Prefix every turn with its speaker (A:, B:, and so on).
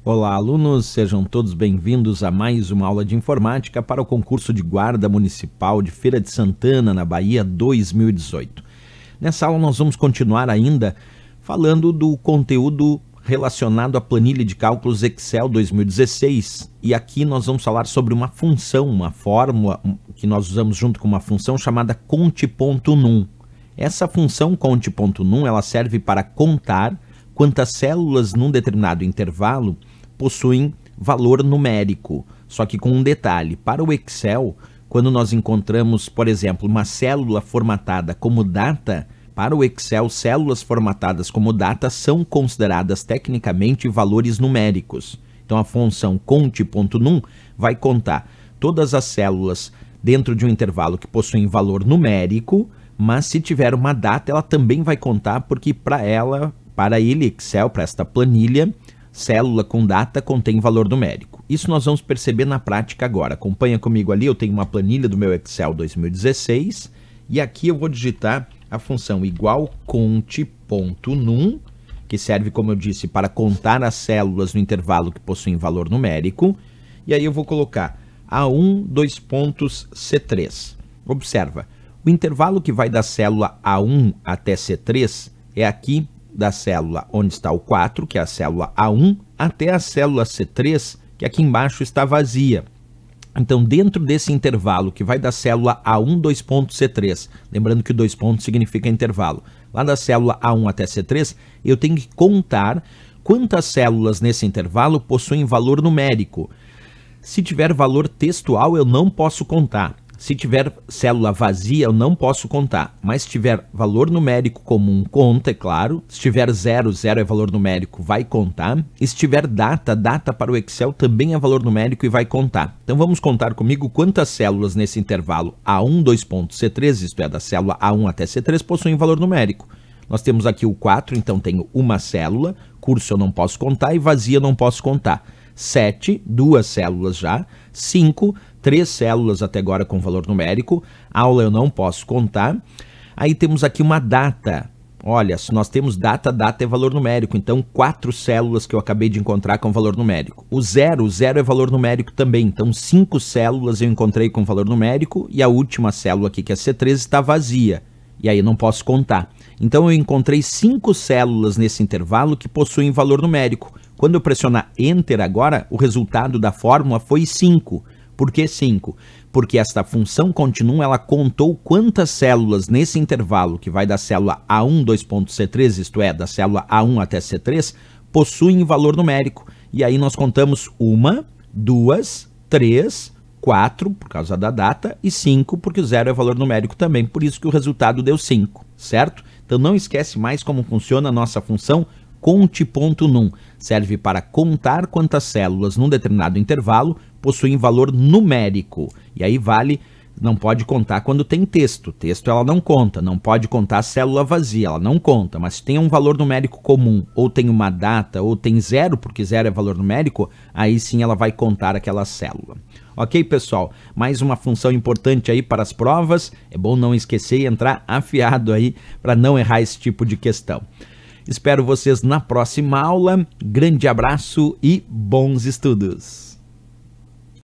A: Olá, alunos, sejam todos bem-vindos a mais uma aula de informática para o concurso de Guarda Municipal de Feira de Santana, na Bahia, 2018. Nessa aula nós vamos continuar ainda falando do conteúdo relacionado à planilha de cálculos Excel 2016, e aqui nós vamos falar sobre uma função, uma fórmula que nós usamos junto com uma função chamada conte.num. Essa função conte.num, ela serve para contar quantas células num determinado intervalo possuem valor numérico. Só que com um detalhe: para o Excel, quando nós encontramos, por exemplo, uma célula formatada como data, para o Excel, células formatadas como data são consideradas tecnicamente valores numéricos. Então a função conte.num vai contar todas as células dentro de um intervalo que possuem valor numérico, mas se tiver uma data, ela também vai contar, porque para ele, Excel, para esta planilha, célula com data contém valor numérico. Isso nós vamos perceber na prática agora. Acompanha comigo ali, eu tenho uma planilha do meu Excel 2016, e aqui eu vou digitar a função igual conte.num, que serve, como eu disse, para contar as células no intervalo que possuem valor numérico, e aí eu vou colocar A1, dois pontos, C3. Observa, o intervalo que vai da célula A1 até C3 é aqui, da célula onde está o 4, que é a célula A1, até a célula C3, que aqui embaixo está vazia. Então, dentro desse intervalo que vai da célula A1, dois pontos, C3, lembrando que o dois pontos significa intervalo, lá da célula A1 até C3, eu tenho que contar quantas células nesse intervalo possuem valor numérico. Se tiver valor textual, eu não posso contar. Se tiver célula vazia, eu não posso contar, mas se tiver valor numérico comum, conta, é claro. Se tiver 0, 0 é valor numérico, vai contar. E se tiver data, data para o Excel também é valor numérico e vai contar. Então vamos contar comigo quantas células nesse intervalo A1, dois pontos, C3, isto é, da célula A1 até C3, possuem valor numérico. Nós temos aqui o 4, então tenho uma célula, curso eu não posso contar e vazia eu não posso contar. 7, duas células já. 5, 3 células até agora com valor numérico. Aula eu não posso contar. Aí temos aqui uma data. Olha, se nós temos data, data é valor numérico. Então 4 células que eu acabei de encontrar com valor numérico. O 0 é valor numérico também. Então 5 células eu encontrei com valor numérico. E a última célula aqui, que é C3, está vazia. E aí eu não posso contar. Então eu encontrei 5 células nesse intervalo que possuem valor numérico. Quando eu pressionar Enter agora, o resultado da fórmula foi 5. Por que 5? Porque esta função conte.num, ela contou quantas células nesse intervalo, que vai da célula A1, dois pontos, C3, isto é, da célula A1 até C3, possuem valor numérico. E aí nós contamos 1, 2, 3, 4, por causa da data, e 5, porque o 0 é valor numérico também, por isso que o resultado deu 5, certo? Então não esquece mais como funciona a nossa função conte.num. Serve para contar quantas células num determinado intervalo possuem valor numérico. E aí vale, não pode contar quando tem texto. Texto ela não conta, não pode contar a célula vazia, ela não conta. Mas se tem um valor numérico comum, ou tem uma data, ou tem 0, porque 0 é valor numérico, aí sim ela vai contar aquela célula. Ok, pessoal? Mais uma função importante aí para as provas. É bom não esquecer e entrar afiado aí para não errar esse tipo de questão. Espero vocês na próxima aula. Grande abraço e bons estudos!